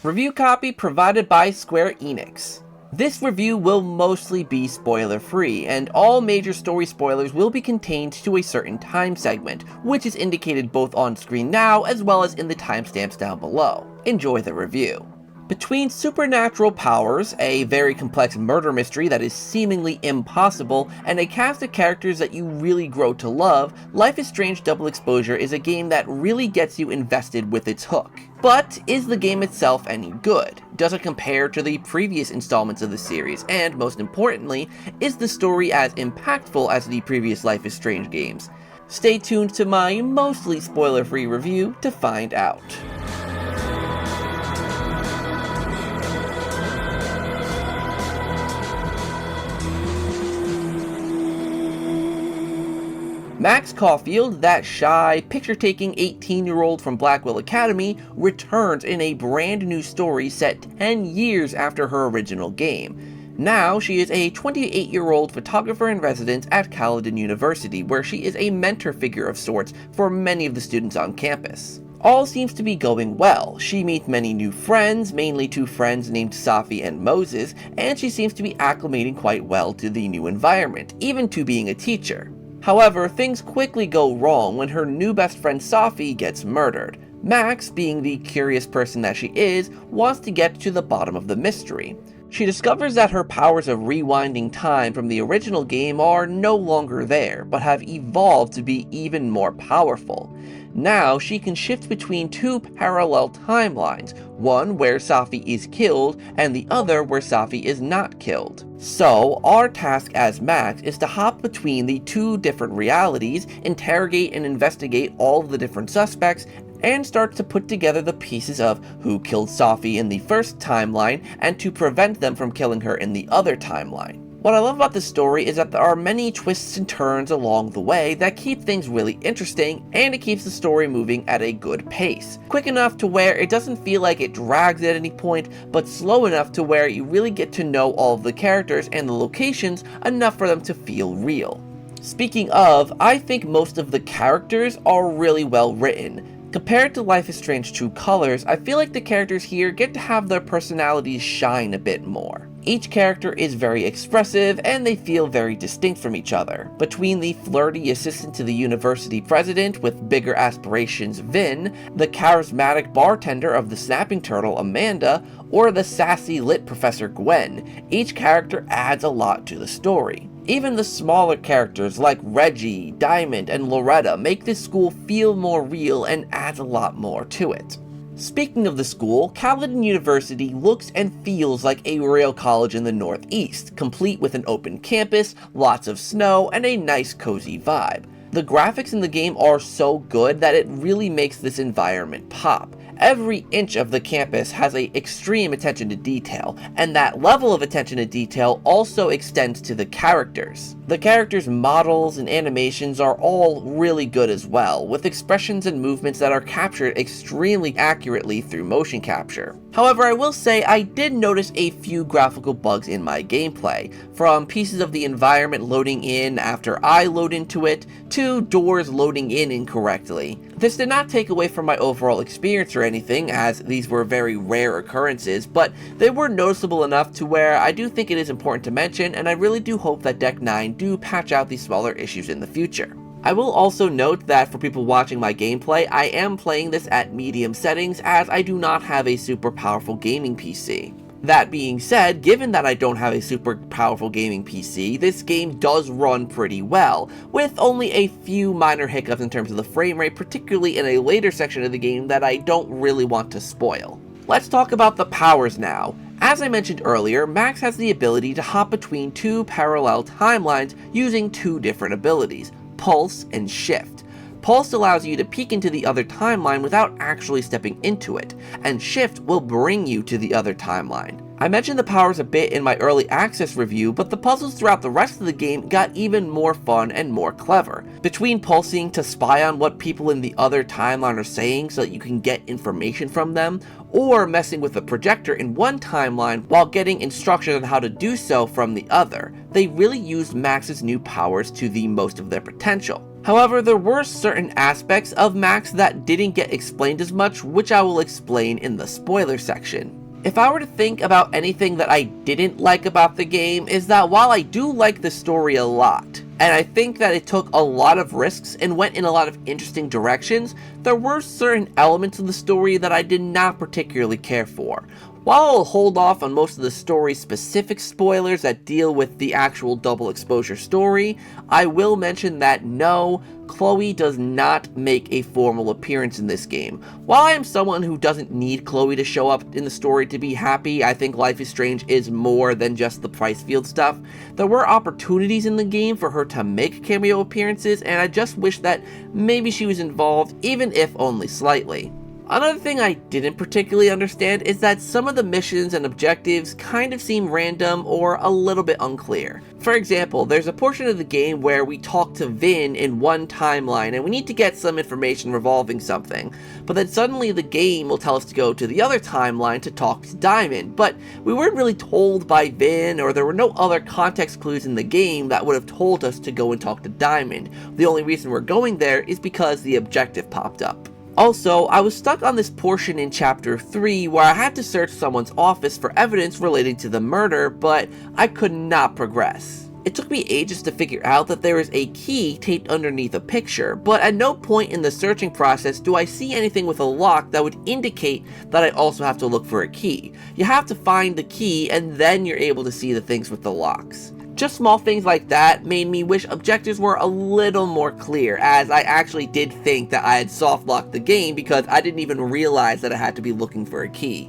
Review copy provided by Square Enix. This review will mostly be spoiler-free, and all major story spoilers will be contained to a certain time segment, which is indicated both on screen now as well as in the timestamps down below. Enjoy the review. Between supernatural powers, a very complex murder mystery that is seemingly impossible, and a cast of characters that you really grow to love, Life is Strange Double Exposure is a game that really gets you invested with its hook. But is the game itself any good? Does it compare to the previous installments of the series? And most importantly, is the story as impactful as the previous Life is Strange games? Stay tuned to my mostly spoiler-free review to find out. Max Caulfield, that shy, picture-taking 18-year-old from Blackwell Academy, returns in a brand new story set 10 years after her original game. Now, she is a 28-year-old photographer-in-residence at Caledon University, where she is a mentor figure of sorts for many of the students on campus. All seems to be going well. She meets many new friends, mainly two friends named Safi and Moses, and she seems to be acclimating quite well to the new environment, even to being a teacher. However, things quickly go wrong when her new best friend Safi gets murdered. Max, being the curious person that she is, wants to get to the bottom of the mystery. She discovers that her powers of rewinding time from the original game are no longer there, but have evolved to be even more powerful. Now, she can shift between two parallel timelines, one where Safi is killed, and the other where Safi is not killed. So, our task as Max is to hop between the two different realities, interrogate and investigate all of the different suspects, and start to put together the pieces of who killed Safi in the first timeline, and to prevent them from killing her in the other timeline. What I love about this story is that there are many twists and turns along the way that keep things really interesting, and it keeps the story moving at a good pace. Quick enough to where it doesn't feel like it drags at any point, but slow enough to where you really get to know all of the characters and the locations enough for them to feel real. Speaking of, I think most of the characters are really well written. Compared to Life is Strange True Colors, I feel like the characters here get to have their personalities shine a bit more. Each character is very expressive, and they feel very distinct from each other. Between the flirty assistant to the university president with bigger aspirations, Vin, the charismatic bartender of the Snapping Turtle, Amanda, or the sassy lit professor, Gwen, each character adds a lot to the story. Even the smaller characters like Reggie, Diamond, and Loretta make this school feel more real and adds a lot more to it. Speaking of the school, Caledon University looks and feels like a real college in the Northeast, complete with an open campus, lots of snow, and a nice cozy vibe. The graphics in the game are so good that it really makes this environment pop. Every inch of the campus has an extreme attention to detail, and that level of attention to detail also extends to the characters. The characters' models and animations are all really good as well, with expressions and movements that are captured extremely accurately through motion capture. However, I will say I did notice a few graphical bugs in my gameplay, from pieces of the environment loading in after I load into it, to doors loading in incorrectly. This did not take away from my overall experience or anything, as these were very rare occurrences, but they were noticeable enough to where I do think it is important to mention, and I really do hope that Deck 9 do patch out these smaller issues in the future. I will also note that for people watching my gameplay, I am playing this at medium settings, as I do not have a super powerful gaming PC. That being said, given that I don't have a super powerful gaming PC, this game does run pretty well, with only a few minor hiccups in terms of the frame rate, particularly in a later section of the game that I don't really want to spoil. Let's talk about the powers now. As I mentioned earlier, Max has the ability to hop between two parallel timelines using two different abilities, Pulse and Shift. Pulse allows you to peek into the other timeline without actually stepping into it, and Shift will bring you to the other timeline. I mentioned the powers a bit in my early access review, but the puzzles throughout the rest of the game got even more fun and more clever. Between pulsing to spy on what people in the other timeline are saying so that you can get information from them, or messing with the projector in one timeline while getting instructions on how to do so from the other, they really used Max's new powers to the most of their potential. However, there were certain aspects of Max that didn't get explained as much, which I will explain in the spoiler section. If I were to think about anything that I didn't like about the game, is that while I do like the story a lot, and I think that it took a lot of risks and went in a lot of interesting directions, there were certain elements of the story that I did not particularly care for. While I'll hold off on most of the story's specific spoilers that deal with the actual double exposure story, I will mention that no, Chloe does not make a formal appearance in this game. While I am someone who doesn't need Chloe to show up in the story to be happy, I think Life is Strange is more than just the Pricefield stuff. There were opportunities in the game for her to make cameo appearances, and I just wish that maybe she was involved, even if only slightly. Another thing I didn't particularly understand is that some of the missions and objectives kind of seem random or a little bit unclear. For example, there's a portion of the game where we talk to Vin in one timeline and we need to get some information revolving something, but then suddenly the game will tell us to go to the other timeline to talk to Diamond, but we weren't really told by Vin, or there were no other context clues in the game that would have told us to go and talk to Diamond. The only reason we're going there is because the objective popped up. Also, I was stuck on this portion in Chapter 3 where I had to search someone's office for evidence relating to the murder, but I could not progress. It took me ages to figure out that there is a key taped underneath a picture, but at no point in the searching process do I see anything with a lock that would indicate that I also have to look for a key. You have to find the key and then you're able to see the things with the locks. Just small things like that made me wish objectives were a little more clear, as I actually did think that I had soft-locked the game because I didn't even realize that I had to be looking for a key.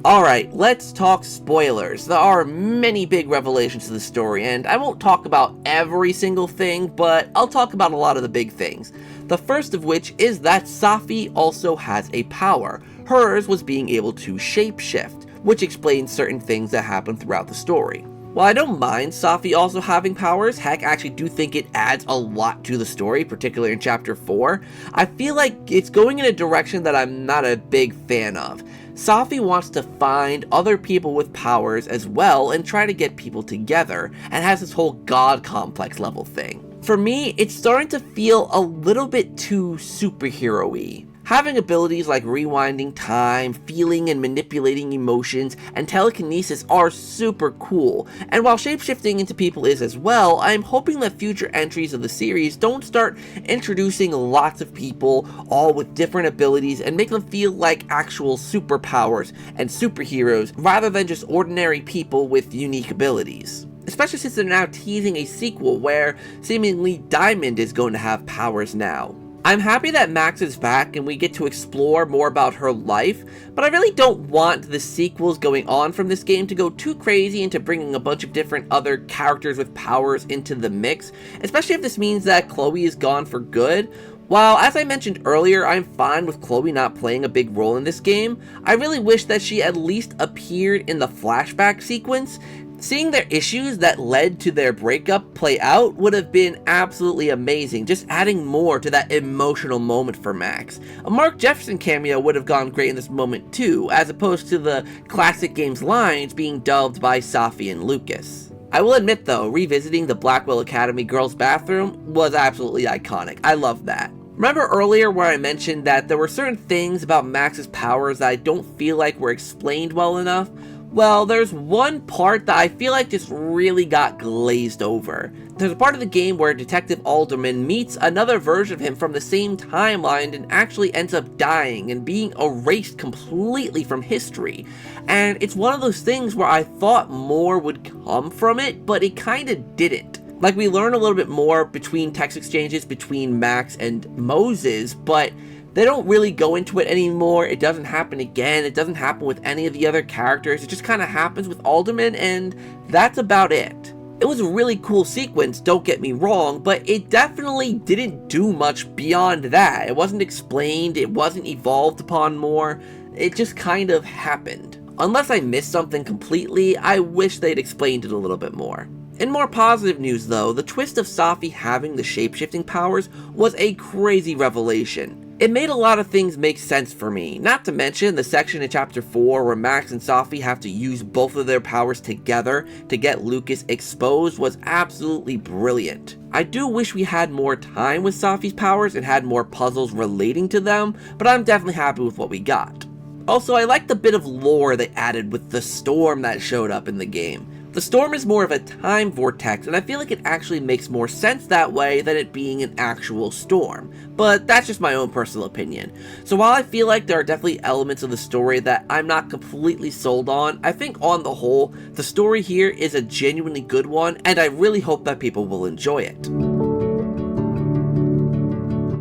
Alright, let's talk spoilers. There are many big revelations to the story, and I won't talk about every single thing, but I'll talk about a lot of the big things. The first of which is that Safi also has a power. Hers was being able to shapeshift, which explains certain things that happen throughout the story. While I don't mind Safi also having powers, heck, I actually do think it adds a lot to the story, particularly in Chapter 4, I feel like it's going in a direction that I'm not a big fan of. Safi wants to find other people with powers as well and try to get people together, and has this whole god complex level thing. For me, it's starting to feel a little bit too superhero-y. Having abilities like rewinding time, feeling and manipulating emotions, and telekinesis are super cool, and while shapeshifting into people is as well, I'm hoping that future entries of the series don't start introducing lots of people, all with different abilities, and make them feel like actual superpowers and superheroes, rather than just ordinary people with unique abilities. Especially since they're now teasing a sequel where seemingly Diamond is going to have powers now. I'm happy that Max is back and we get to explore more about her life, but I really don't want the sequels going on from this game to go too crazy into bringing a bunch of different other characters with powers into the mix, especially if this means that Chloe is gone for good. While, as I mentioned earlier, I'm fine with Chloe not playing a big role in this game, I really wish that she at least appeared in the flashback sequence. Seeing their issues that led to their breakup play out would have been absolutely amazing, just adding more to that emotional moment for Max. A Mark Jefferson cameo would have gone great in this moment too, as opposed to the classic game's lines being dubbed by Safi and Lucas. I will admit though, revisiting the Blackwell Academy girls' bathroom was absolutely iconic. I love that. Remember earlier where I mentioned that there were certain things about Max's powers that I don't feel like were explained well enough? Well, there's one part that I feel like just really got glazed over. There's a part of the game where Detective Alderman meets another version of him from the same timeline and actually ends up dying and being erased completely from history. And it's one of those things where I thought more would come from it, but it kinda didn't. Like, we learn a little bit more between text exchanges between Max and Moses, but they don't really go into it anymore. It doesn't happen again. It doesn't happen with any of the other characters. It just kind of happens with Alderman, and that's about it. It was a really cool sequence, don't get me wrong, but it definitely didn't do much beyond that. It wasn't explained, it wasn't evolved upon more, it just kind of happened. Unless I missed something completely, I wish they'd explained it a little bit more. In more positive news though, the twist of Safi having the shapeshifting powers was a crazy revelation. It made a lot of things make sense for me, not to mention the section in Chapter 4 where Max and Sophie have to use both of their powers together to get Lucas exposed was absolutely brilliant. I do wish we had more time with Sophie's powers and had more puzzles relating to them, but I'm definitely happy with what we got. Also, I like the bit of lore they added with the storm that showed up in the game. The storm is more of a time vortex, and I feel like it actually makes more sense that way than it being an actual storm. But that's just my own personal opinion. So while I feel like there are definitely elements of the story that I'm not completely sold on, I think on the whole, the story here is a genuinely good one, and I really hope that people will enjoy it.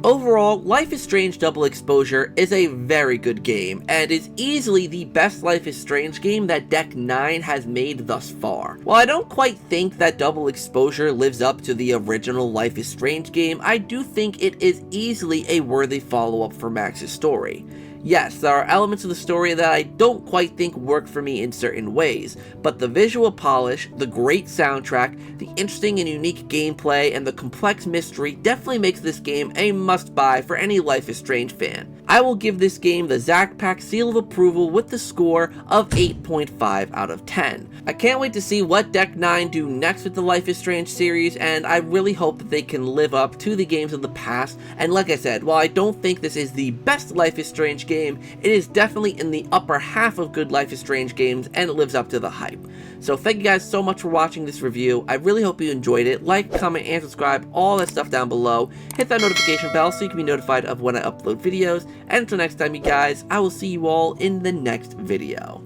Overall, Life is Strange Double Exposure is a very good game, and is easily the best Life is Strange game that Deck 9 has made thus far. While I don't quite think that Double Exposure lives up to the original Life is Strange game, I do think it is easily a worthy follow-up for Max's story. Yes, there are elements of the story that I don't quite think work for me in certain ways, but the visual polish, the great soundtrack, the interesting and unique gameplay, and the complex mystery definitely makes this game a must-buy for any Life is Strange fan. I will give this game the ZakPak seal of approval with the score of 8.5 out of 10. I can't wait to see what Deck 9 do next with the Life is Strange series, and I really hope that they can live up to the games of the past, and like I said, while I don't think this is the best Life is Strange game, it is definitely in the upper half of good Life is Strange games, and it lives up to the hype. So thank you guys so much for watching this review. I really hope you enjoyed it. Like, comment, and subscribe, all that stuff down below. Hit that notification bell so you can be notified of when I upload videos, and until next time you guys, I will see you all in the next video.